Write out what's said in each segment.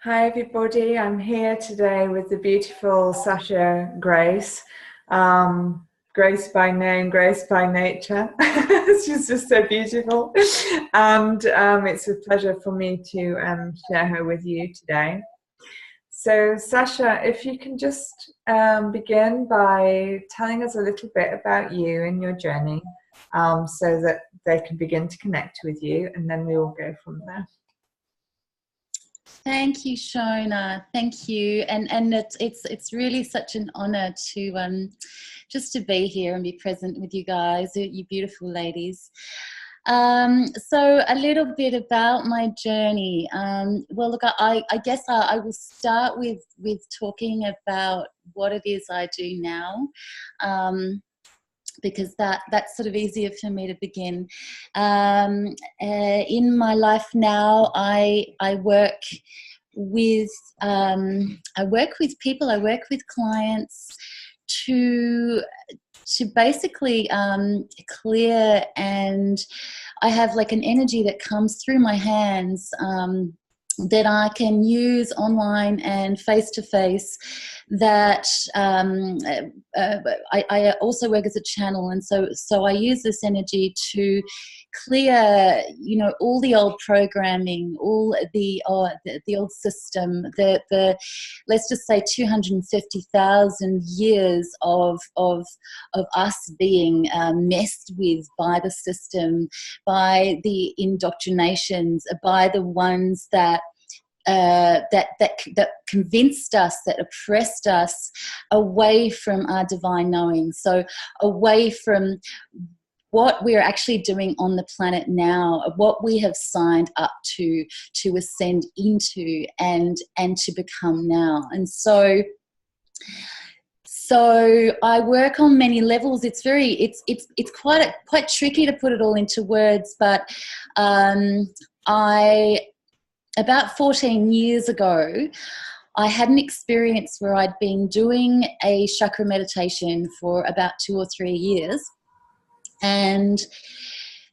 Hi everybody, I'm here today with the beautiful Sasha Grace. Grace by name, Grace by nature. She's just so beautiful. And it's a pleasure for me to share her with you today. So Sasha, if you can just begin by telling us a little bit about you and your journey so that they can begin to connect with you, and then we will go from there. Thank you, Shona. Thank you, and it's really such an honour to just to be here and be present with you guys, you beautiful ladies. So a little bit about my journey. Well, look, I guess I will start with talking about what it is I do now. Because that's sort of easier for me to begin. In my life now, I work with people, I work with clients to basically clear, and I have like an energy that comes through my hands that I can use online and face-to-face, that I also work as a channel, and so I use this energy to clear, you know, all the old programming, all the old system, the let's just say 250,000 years of us being messed with by the system, by the indoctrinations, by the ones that convinced us, that oppressed us away from our divine knowing, so away from what we're actually doing on the planet now, what we have signed up to ascend into and to become now. And so I work on many levels. It's quite tricky to put it all into words, but about 14 years ago, I had an experience where I'd been doing a chakra meditation for about 2 or 3 years. And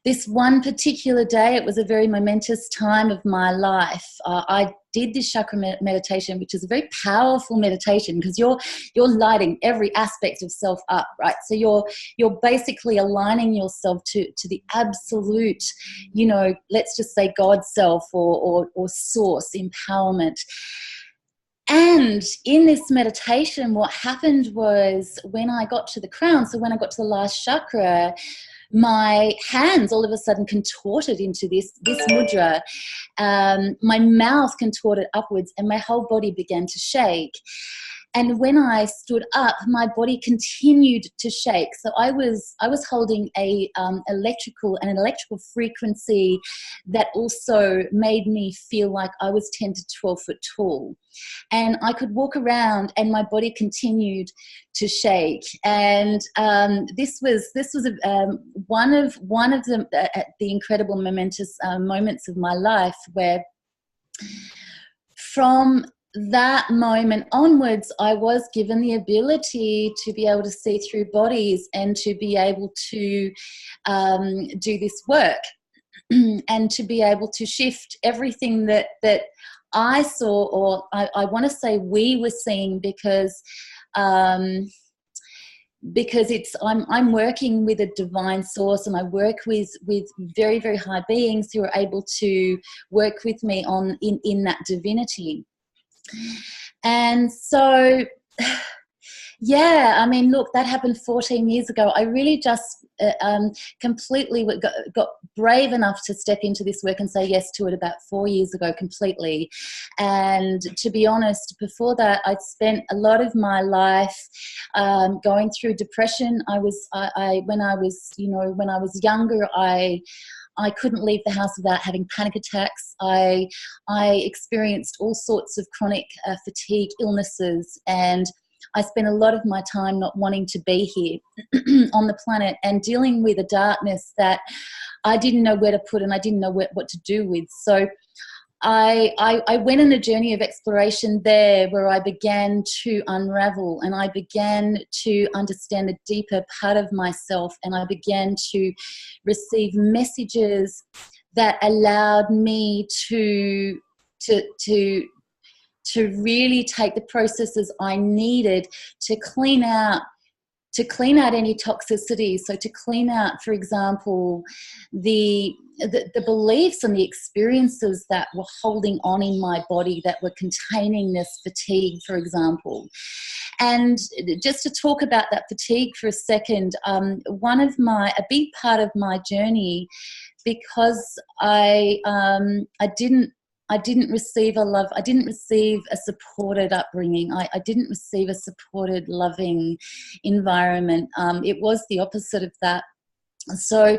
this one particular day, it was a very momentous time of my life. I did this chakra meditation, which is a very powerful meditation because you're lighting every aspect of self up, right? So you're basically aligning yourself to the absolute, you know, let's just say God self or source empowerment. And in this meditation, what happened was when I got to the crown, so when I got to the last chakra, my hands all of a sudden contorted into this mudra. My mouth contorted upwards and my whole body began to shake. And when I stood up, my body continued to shake. So I was holding an electrical frequency that also made me feel like I was 10 to 12 foot tall. And I could walk around and my body continued to shake. And this was one of the incredible momentous moments of my life, where from that moment onwards, I was given the ability to be able to see through bodies and to be able to do this work and to be able to shift everything that I saw, or I want to say we were seeing, because I'm working with a divine source, and I work with very, very high beings who are able to work with me in that divinity. And so, yeah, I mean, look, that happened 14 years ago. I really just completely got brave enough to step into this work and say yes to it about 4 years ago completely. And to be honest, before that, I'd spent a lot of my life going through depression. When I was younger, I couldn't leave the house without having panic attacks. I experienced all sorts of chronic fatigue, illnesses, and I spent a lot of my time not wanting to be here on the planet and dealing with a darkness that I didn't know where to put and I didn't know what to do with. So I went on a journey of exploration there, where I began to unravel and I began to understand a deeper part of myself, and I began to receive messages that allowed me to to really take the processes I needed to clean out any toxicity. So to clean out, for example, the beliefs and the experiences that were holding on in my body, that were containing this fatigue, for example. And just to talk about that fatigue for a second, a big part of my journey, because I didn't receive a supported upbringing. I didn't receive a supported, loving environment. It was the opposite of that. So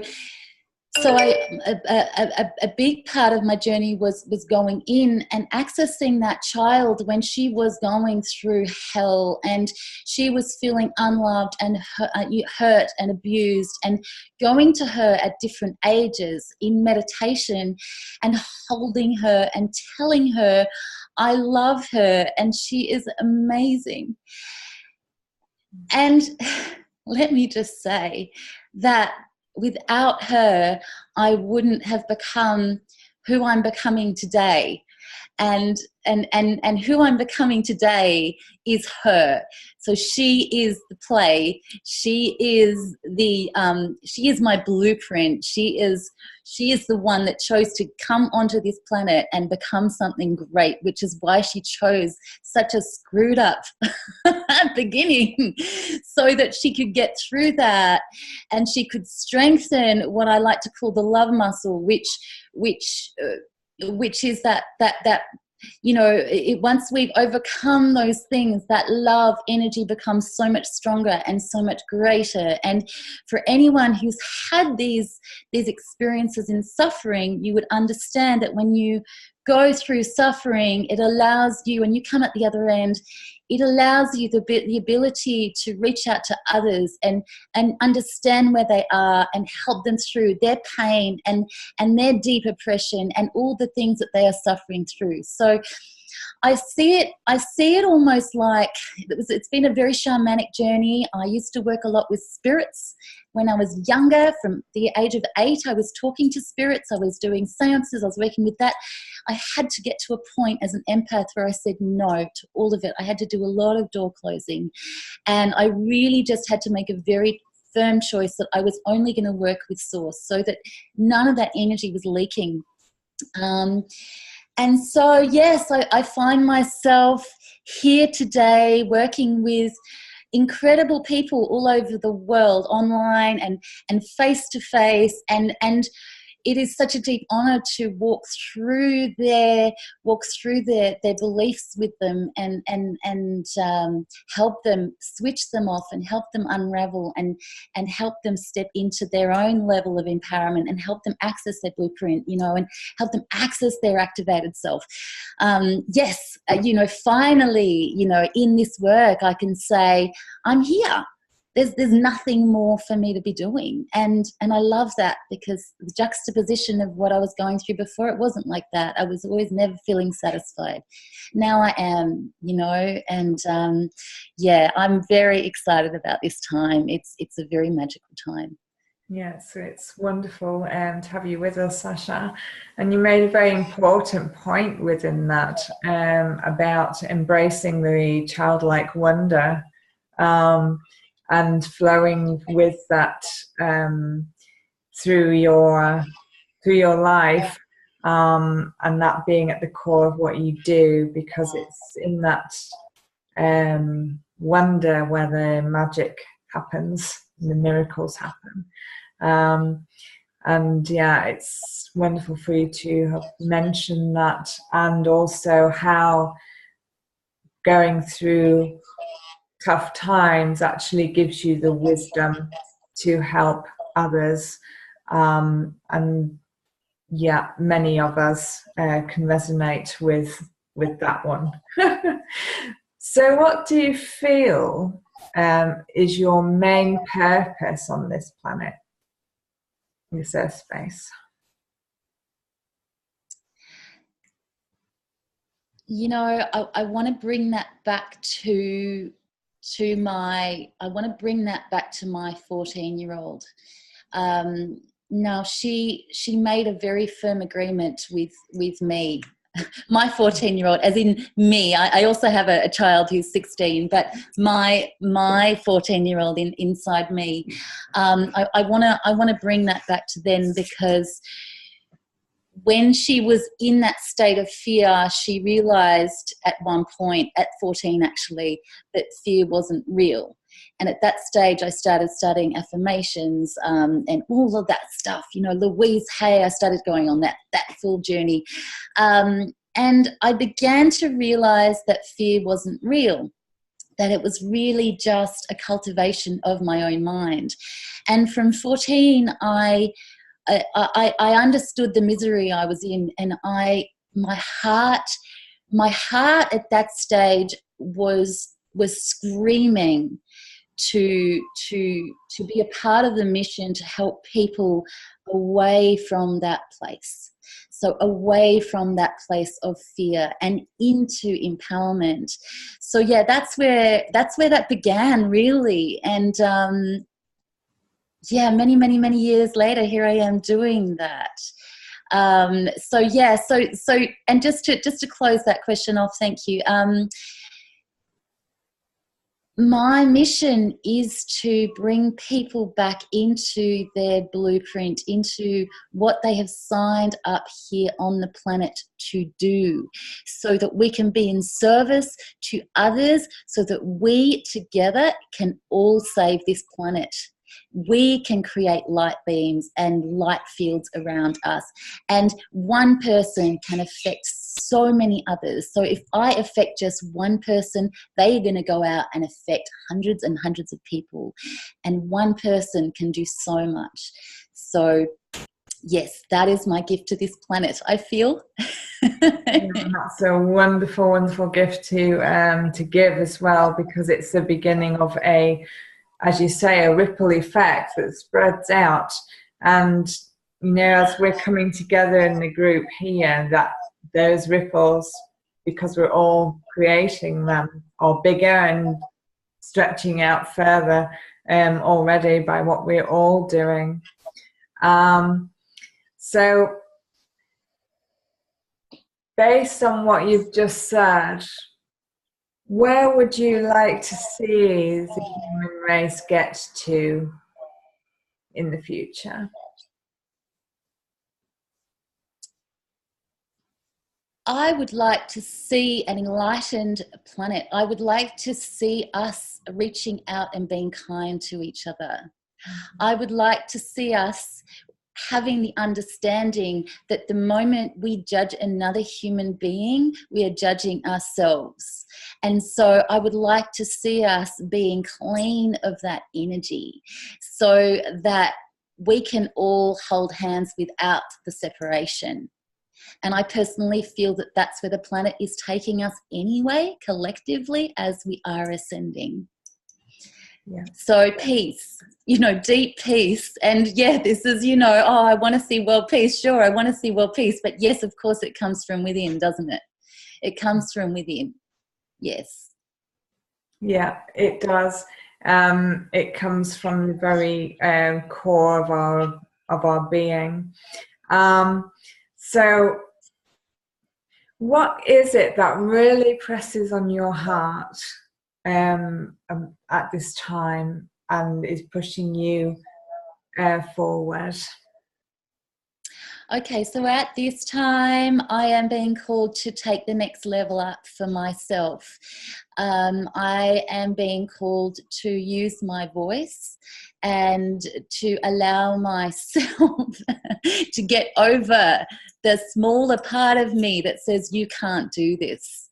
a big part of my journey was going in and accessing that child when she was going through hell and she was feeling unloved and hurt and abused, and going to her at different ages in meditation and holding her and telling her I love her and she is amazing. And let me just say that without her, I wouldn't have become who I'm becoming today. And who I'm becoming today is her. So she is the play. She is my blueprint. She is the one that chose to come onto this planet and become something great, which is why she chose such a screwed up beginning, so that she could get through that and she could strengthen what I like to call the love muscle, which is that once we've overcome those things, that love energy becomes so much stronger and so much greater. And for anyone who's had these experiences in suffering, you would understand that when you go through suffering, it allows you, when you come at the other end, it allows you the ability to reach out to others and understand where they are and help them through their pain and their deep oppression and all the things that they are suffering through. So I see it almost like it's been a very shamanic journey. I used to work a lot with spirits when I was younger. From the age of 8, I was talking to spirits. I was doing seances. I was working with that. I had to get to a point as an empath where I said no to all of it. I had to do a lot of door closing. And I really just had to make a very firm choice that I was only going to work with source, so that none of that energy was leaking. And so, yes, I find myself here today working with incredible people all over the world, online and face to face, and it is such a deep honor to walk through their beliefs with them and help them switch them off and help them unravel and help them step into their own level of empowerment and help them access their blueprint, and help them access their activated self. Finally, in this work, I can say I'm here. There's nothing more for me to be doing. And I love that, because the juxtaposition of what I was going through before, it wasn't like that. I was always never feeling satisfied. Now I am, and I'm very excited about this time. It's a very magical time. Yes, it's wonderful to have you with us, Sasha. And you made a very important point within that about embracing the childlike wonder. And flowing with that through your life, and that being at the core of what you do, because it's in that wonder where the magic happens, and the miracles happen. It's wonderful for you to have mentioned that, and also how going through tough times actually gives you the wisdom to help others, many of us can resonate with that one. So what do you feel is your main purpose on this planet, this earth space? I want to bring that back to my 14-year-old. Now she made a very firm agreement with me my 14-year-old, as in me. I also have a child who's 16, but my 14-year-old inside me. I wanna bring that back to then, because when she was in that state of fear, she realized at one point, at 14 actually, that fear wasn't real. And at that stage, I started studying affirmations and all of that stuff. You know, Louise Hay, I started going on that full journey. And I began to realize that fear wasn't real, that it was really just a cultivation of my own mind. And from 14, I understood the misery I was in, and my heart at that stage was screaming to be a part of the mission to help people away from that place. So away from that place of fear and into empowerment. So yeah, that's where that began, really. And yeah, many years later, here I am doing that. So yeah, so and just to close that question off, thank you. My mission is to bring people back into their blueprint, into what they have signed up here on the planet to do, so that we can be in service to others, so that we together can all save this planet. We can create light beams and light fields around us, and one person can affect so many others. So if I affect just one person, they are going to go out and affect hundreds and hundreds of people, and one person can do so much. So yes, that is my gift to this planet, I feel. Yeah, that's a wonderful gift to give as well, because it's the beginning of a, as you say, a ripple effect that spreads out. And you know, as we're coming together in the group here, that those ripples, because we're all creating them, are bigger and stretching out further already by what we're all doing. So based on what you've just said, where would you like to see the human race get to in the future? I would like to see an enlightened planet. I would like to see us reaching out and being kind to each other. I would like to see us having the understanding that the moment we judge another human being, we are judging ourselves. And so I would like to see us being clean of that energy, so that we can all hold hands without the separation. And I personally feel that that's where the planet is taking us anyway, collectively, as we are ascending. Yeah. So peace, you know, deep peace. And yeah, this is, you know, oh, I want to see world peace. Sure, I want to see world peace. But yes, of course, it comes from within, doesn't it? It comes from within. Yes. Yeah, it does. It comes from the very core of our being. So what is it that really presses on your heart at this time and is pushing you forward? Okay, so at this time, I am being called to take the next level up for myself. I am being called to use my voice and to allow myself to get over the smaller part of me that says you can't do this,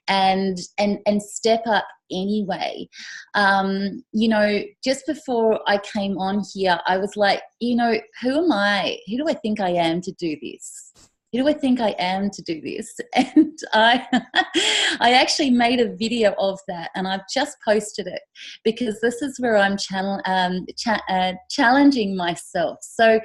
and step up anyway. You know, just before I came on here, I was like, you know, who am I? Who do I think I am to do this? Who do I think I am to do this? And I actually made a video of that, and I've just posted it, because this is where I'm challenging myself. So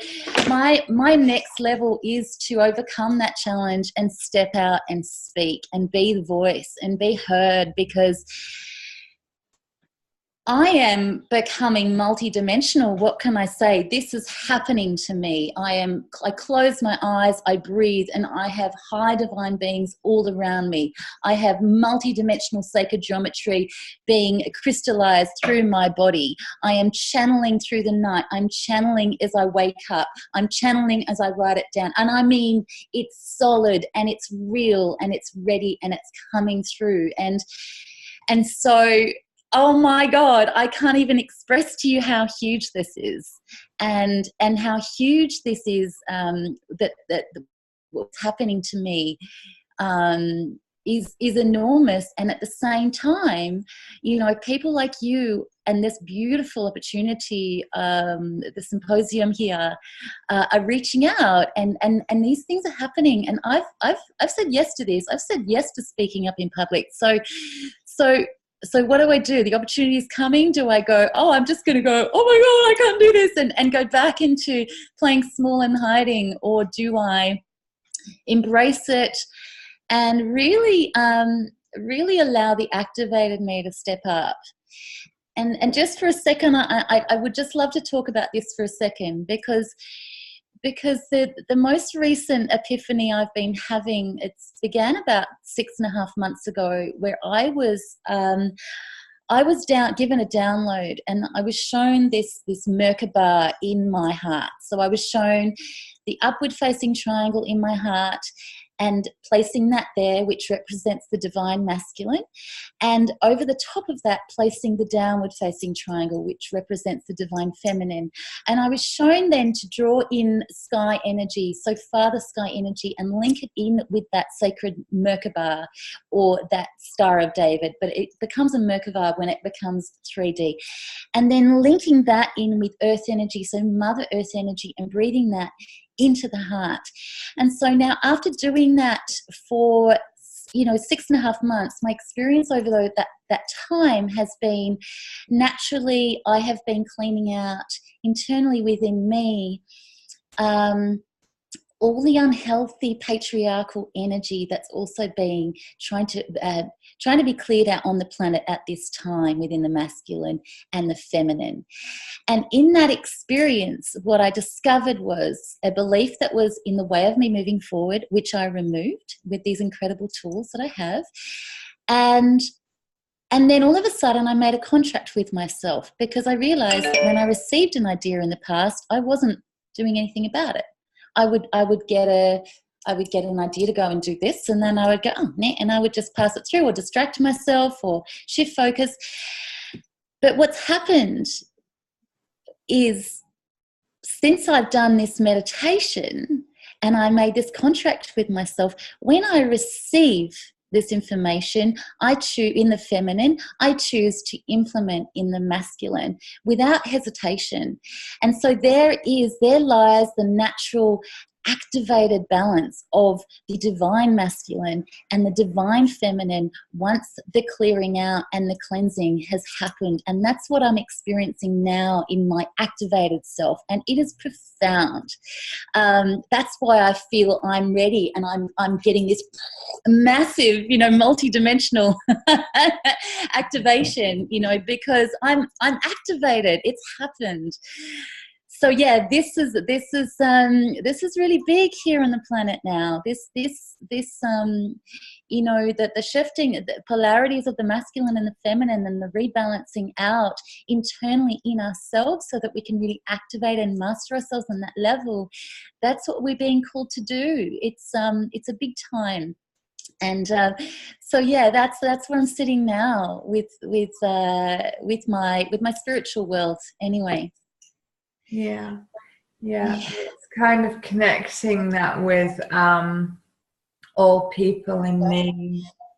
my next level is to overcome that challenge and step out and speak and be the voice and be heard, because I am becoming multidimensional. What can I say? This is happening to me. I close my eyes, I breathe, and I have high divine beings all around me. I have multidimensional sacred geometry being crystallized through my body. I am channeling through the night. I'm channeling as I wake up. I'm channeling as I write it down. And I mean, it's solid and it's real and it's ready and it's coming through. And so, oh my God, I can't even express to you how huge this is, and how huge this is, that what's happening to me is enormous. And at the same time, you know, people like you and this beautiful opportunity, the symposium here, are reaching out, and these things are happening. And I've said yes to this. I've said yes to speaking up in public. So what do? The opportunity is coming. Do I go, oh, I'm just going to go, oh my God, I can't do this, and go back into playing small and hiding? Or do I embrace it and really allow the activated me to step up? And just for a second, I would just love to talk about this for a second, because the most recent epiphany I've been having, it began about 6.5 months ago, where I was given a download, and I was shown this Merkaba in my heart. So I was shown the upward facing triangle in my heart, and placing that there, which represents the divine masculine, and over the top of that, placing the downward facing triangle, which represents the divine feminine. And I was shown then to draw in sky energy, so Father Sky energy, and link it in with that sacred Merkaba, or that Star of David, but it becomes a Merkaba when it becomes 3D. And then linking that in with earth energy, so Mother Earth energy, and breathing that into the heart. And so now, after doing that for 6.5 months, my experience over that time has been, naturally, I have been cleaning out internally within me all the unhealthy patriarchal energy that's also being trying to be cleared out on the planet at this time, within the masculine and the feminine. And in that experience, what I discovered was a belief that was in the way of me moving forward, which I removed with these incredible tools that I have. And then all of a sudden, I made a contract with myself, because I realized that when I received an idea in the past, I wasn't doing anything about it. I would get an idea to go and do this, and then I would go, oh, nah, and I would just pass it through, or distract myself, or shift focus. But what's happened is, since I've done this meditation and I made this contract with myself, when I receive this information, I choose in the feminine, I choose to implement in the masculine without hesitation. And so there lies the natural activated balance of the divine masculine and the divine feminine once the clearing out and the cleansing has happened. And that's what I'm experiencing now in my activated self, and it is profound. That's why I feel I'm ready, and I'm getting this massive, multi-dimensional activation, because I'm activated. It's happened. So yeah, this is really big here on the planet now. That the shifting, the polarities of the masculine and the feminine, and the rebalancing out internally in ourselves, so that we can really activate and master ourselves on that level. That's what we're being called to do. It's a big time. And so yeah, that's where I'm sitting now with my spiritual world. Anyway. Yeah. It's kind of connecting that with all people in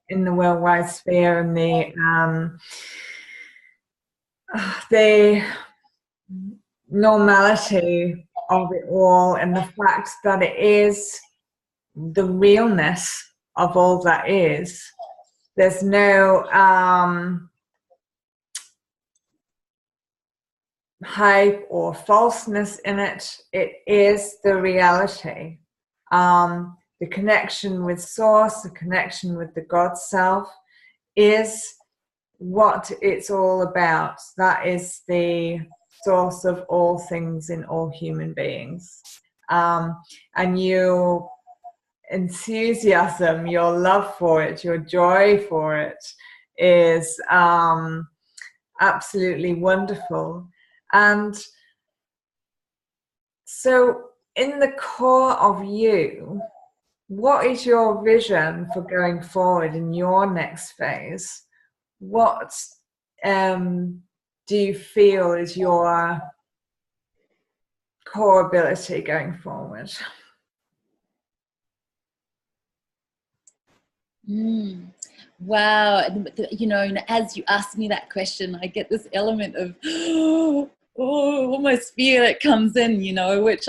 the worldwide sphere, and the normality of it all, and the fact that it is the realness of all that is. There's no hype or falseness in it. It is the reality. The connection with Source, the connection with the God Self, is what it's all about. That is the source of all things in all human beings. And your enthusiasm, your love for it, your joy for it is absolutely wonderful. And so in the core of you, what is your vision for going forward in your next phase? What do you feel is your core ability going forward? Wow. You know, as you ask me that question, I get this element of almost fear that comes in, you know, which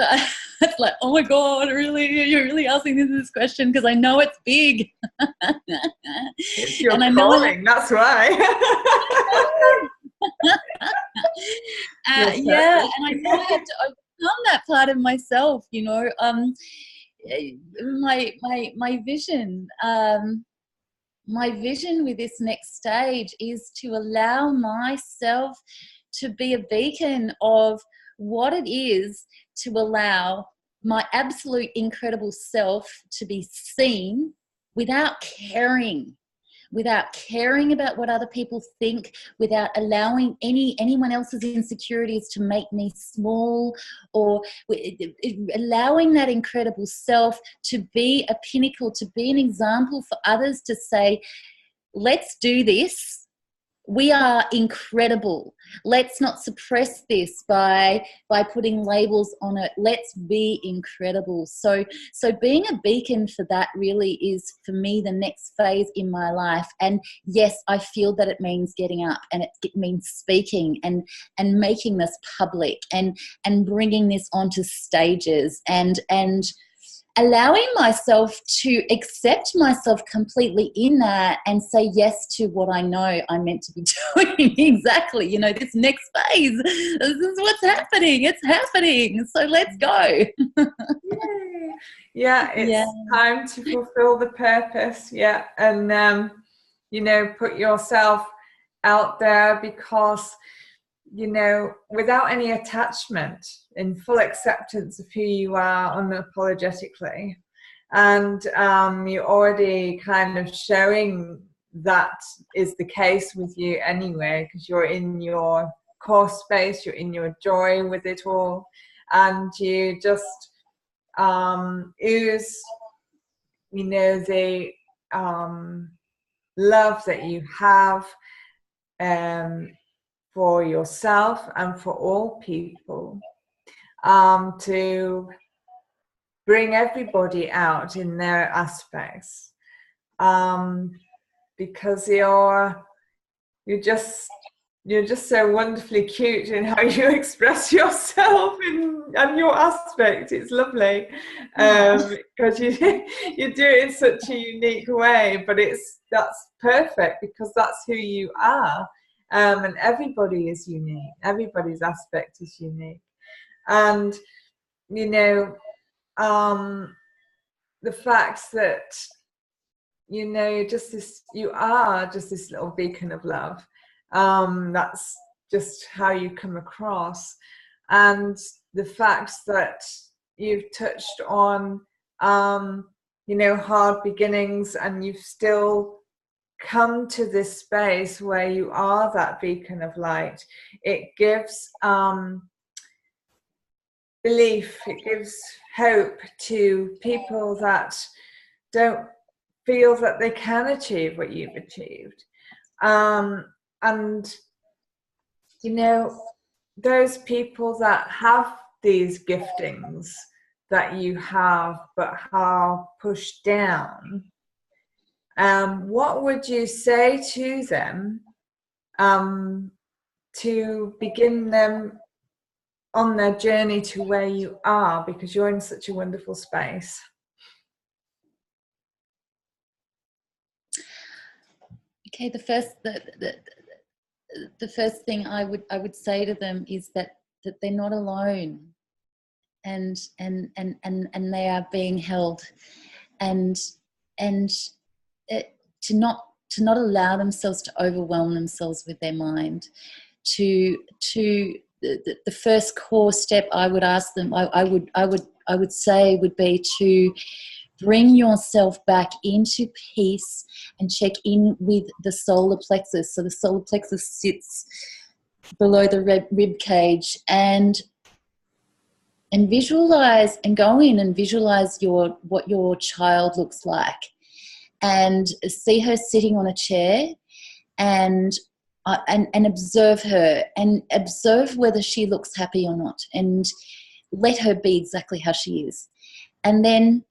it's like, oh my God, really? You're really asking me this question? Because I know it's big. It's your and calling, that's why. Yeah, and I know I have to overcome that part of myself, you know. My vision, my vision with this next stage is to allow myself to be a beacon of what it is to allow my absolute incredible self to be seen without caring about what other people think, without allowing anyone else's insecurities to make me small, or allowing that incredible self to be a pinnacle, to be an example for others, to say, let's do this. We are incredible. Let's not suppress this by putting labels on it. Let's be incredible. So being a beacon for that really is, for me, the next phase in my life. And yes, I feel that it means getting up, and it means speaking and making this public and bringing this onto stages and allowing myself to accept myself completely in that and say yes to what I know I'm meant to be doing. Exactly. You know, this next phase, this is what's happening. It's happening. So let's go. Yay. Yeah, it's time to fulfill the purpose. Yeah. And, you know, put yourself out there, because, you know, without any attachment, in full acceptance of who you are unapologetically. And you're already kind of showing that is the case with you anyway, because you're in your core space, you're in your joy with it all, and you just ooze, you know, the love that you have for yourself and for all people, to bring everybody out in their aspects, because you're just so wonderfully cute in how you express yourself and your aspect. It's lovely, because you do it in such a unique way, but that's perfect, because that's who you are. And everybody is unique. Everybody's aspect is unique. And, you know, the fact that, you know, you are just this little beacon of love. That's just how you come across. And the fact that you've touched on, you know, hard beginnings, and you've still come to this space where you are that beacon of light. It gives belief, it gives hope to people that don't feel that they can achieve what you've achieved. And, you know, those people that have these giftings that you have but are pushed down, what would you say to them to begin them on their journey to where you are, because you're in such a wonderful space? Okay, the first thing I would say to them is that they're not alone, and they are being held, and to not allow themselves to overwhelm themselves with their mind. The first core step I would ask them, I would say would be to bring yourself back into peace and check in with the solar plexus. So the solar plexus sits below the rib cage, and visualize, and go in and visualize what your child looks like, and see her sitting on a chair, and observe her, and observe whether she looks happy or not, and let her be exactly how she is. And then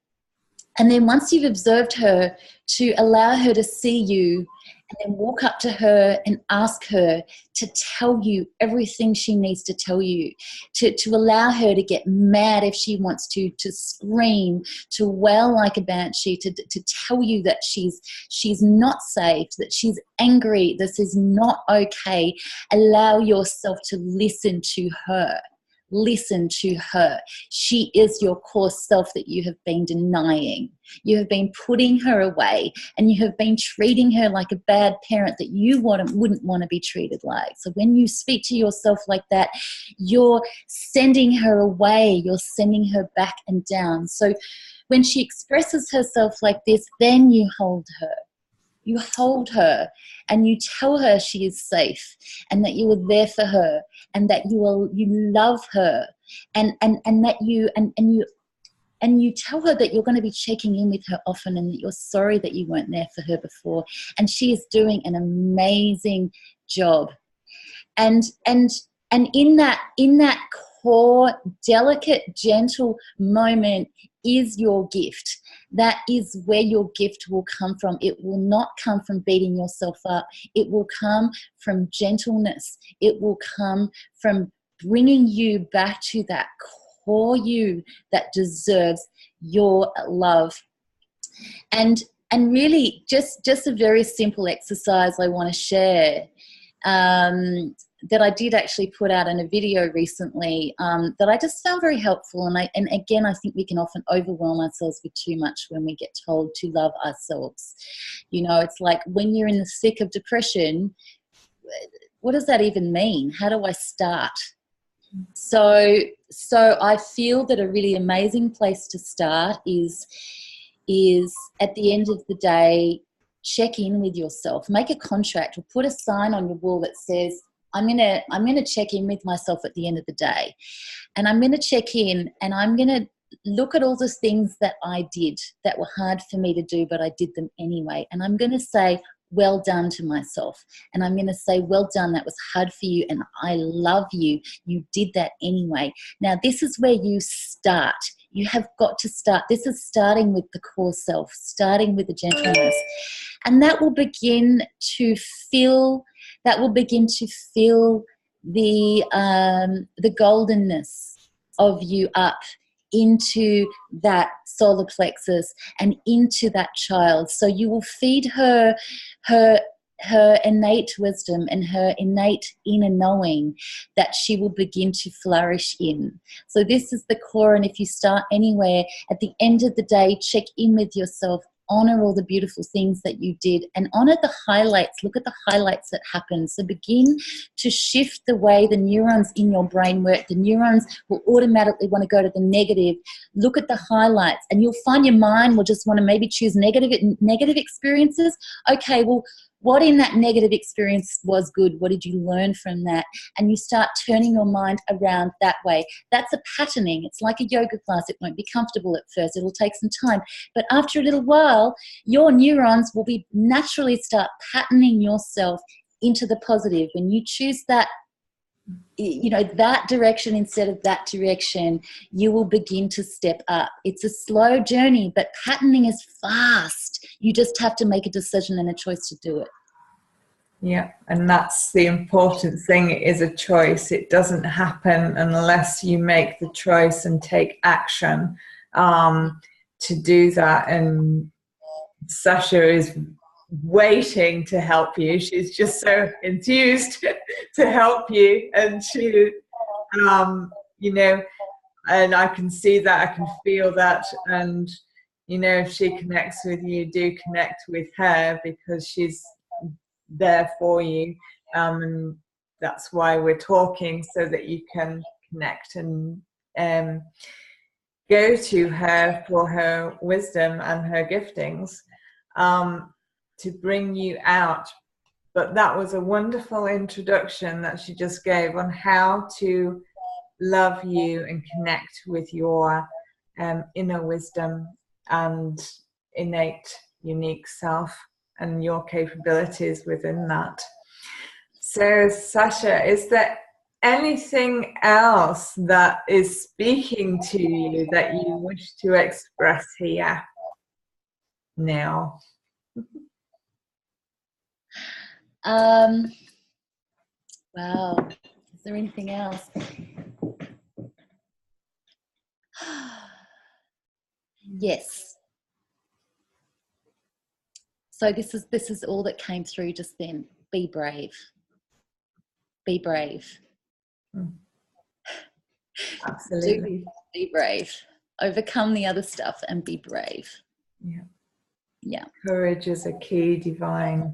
once you've observed her, to allow her to see you, and then walk up to her and ask her to tell you everything she needs to tell you, to allow her to get mad if she wants to scream, to wail like a banshee, to tell you that she's not safe, that she's angry, this is not okay. Allow yourself to listen to her. Listen to her. She is your core self that you have been denying. You have been putting her away, and you have been treating her like a bad parent that you wouldn't want to be treated like. So when you speak to yourself like that, you're sending her away. You're sending her back and down. So when she expresses herself like this, then you hold her. You hold her and you tell her she is safe, and that you are there for her, and that you love her, and that you tell her that you're going to be checking in with her often, and that you're sorry that you weren't there for her before, and she is doing an amazing job. And in that core, delicate, gentle moment is your gift. That is where your gift will come from. It will not come from beating yourself up. It will come from gentleness. It will come from bringing you back to that core you that deserves your love. And really, just a very simple exercise I want to share, that I did actually put out in a video recently, that I just found very helpful. And again, I think we can often overwhelm ourselves with too much when we get told to love ourselves. You know, it's like when you're in the thick of depression, what does that even mean? How do I start? So I feel that a really amazing place to start is at the end of the day, check in with yourself. Make a contract, or put a sign on your wall that says, I'm gonna check in with myself at the end of the day, and I'm gonna check in, and I'm gonna look at all the things that I did that were hard for me to do, but I did them anyway, and I'm gonna say well done to myself, and I'm gonna say well done, that was hard for you, and I love you, you did that anyway. Now this is where you start. You have got to start. This is starting with the core self, starting with the gentleness, and that will begin to fill the goldenness of you up into that solar plexus and into that child. So you will feed her innate wisdom and her innate inner knowing that she will begin to flourish in. So this is the core, and if you start anywhere, at the end of the day, check in with yourself. Honor all the beautiful things that you did, and honor the highlights. Look at the highlights that happened. So begin to shift the way the neurons in your brain work. The neurons will automatically want to go to the negative. Look at the highlights, and you'll find your mind will just want to maybe choose negative experiences. Okay, well, what in that negative experience was good? What did you learn from that? And you start turning your mind around that way. That's a patterning. It's like a yoga class. It won't be comfortable at first. It'll take some time. But after a little while, your neurons will be naturally start patterning yourself into the positive. When you choose that, you know, that direction instead of that direction, you will begin to step up. It's a slow journey, but patterning is fast. You just have to make a decision and a choice to do it. Yeah, and that's the important thing. It is a choice. It doesn't happen unless you make the choice and take action to do that. And Sasha is waiting to help you. She's just so enthused to help you, and she you know, and I can see that, I can feel that, and you know, if she connects with you, do connect with her, because she's there for you. And that's why we're talking, so that you can connect and go to her for her wisdom and her giftings, to bring you out. But that was a wonderful introduction that she just gave on how to love you and connect with your inner wisdom and innate, unique self, and your capabilities within that. So, Sasha, is there anything else that is speaking to you that you wish to express here now? Wow. Is there anything else? Yes. So this is all that came through just then. Be brave. Be brave. Absolutely. Be brave. Overcome the other stuff and be brave. Yeah. Yeah. Courage is a key divine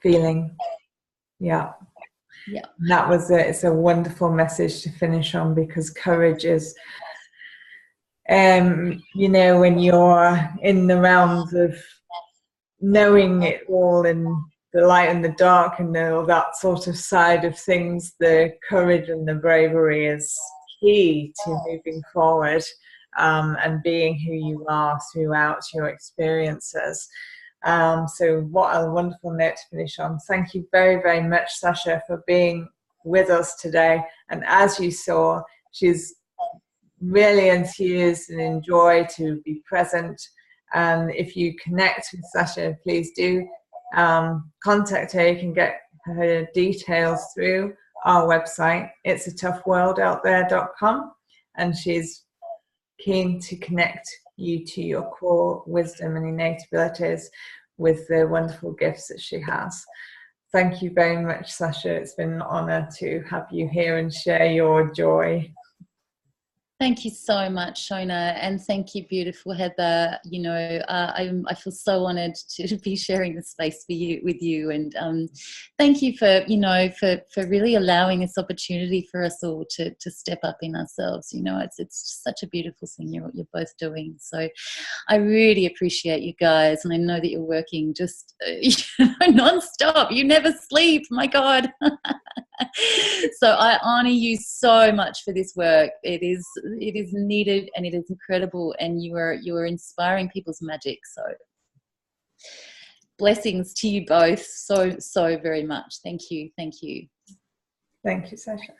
feeling. Yeah. Yeah. That was it. It's a wonderful message to finish on, because courage is, you know, when you're in the realms of knowing it all, in the light and the dark and all that sort of side of things, the courage and the bravery is key to moving forward, and being who you are throughout your experiences. So what a wonderful note to finish on. Thank you very, very much, Sasha, for being with us today. And as you saw, she's really enthused and enjoy to be present. And if you connect with Sasha, please do contact her. You can get her details through our website, itsatoughworldouthere.com, and she's keen to connect you to your core wisdom and innate abilities with the wonderful gifts that she has. Thank you very much, Sasha. It's been an honor to have you here and share your joy. Thank you so much, Shona, and thank you, beautiful Heather. You know, I feel so honoured to be sharing this space with you, and thank you for, you know, for really allowing this opportunity for us all to step up in ourselves. You know, it's such a beautiful thing you're both doing. So I really appreciate you guys, and I know that you're working just non-stop. You never sleep, my God. So I honour you so much for this work. It is needed and it is incredible, and you are inspiring people's magic. So blessings to you both so very much. Thank you. Thank you, Sasha.